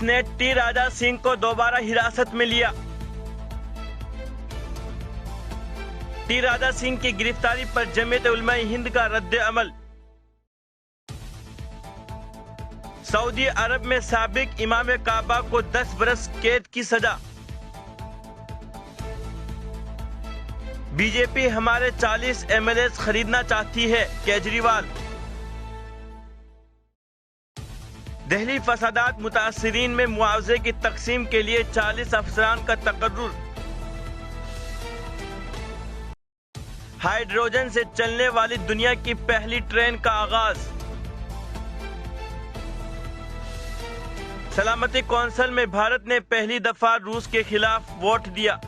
Police ने T Raja Singh को दोबारा हिरासत में लिया। टी राजा सिंह की गिरफ्तारी पर जमीयत उलमा हिंद का रद्द अमल। सऊदी अरब में साबिक इमाम काबा को 10 बरस कैद की सजा। बीजेपी हमारे 40 एमएलए खरीदना चाहती है, केजरीवाल। दिल्ली फसादात मुतासिरीन में मुआवजे की तकसीम के लिए 40 अफसरान का तकर्रुर। हाइड्रोजन से चलने वाली दुनिया की पहली ट्रेन का आगाज। सलामती कौंसिल में भारत ने पहली दफा रूस के खिलाफ वोट दिया।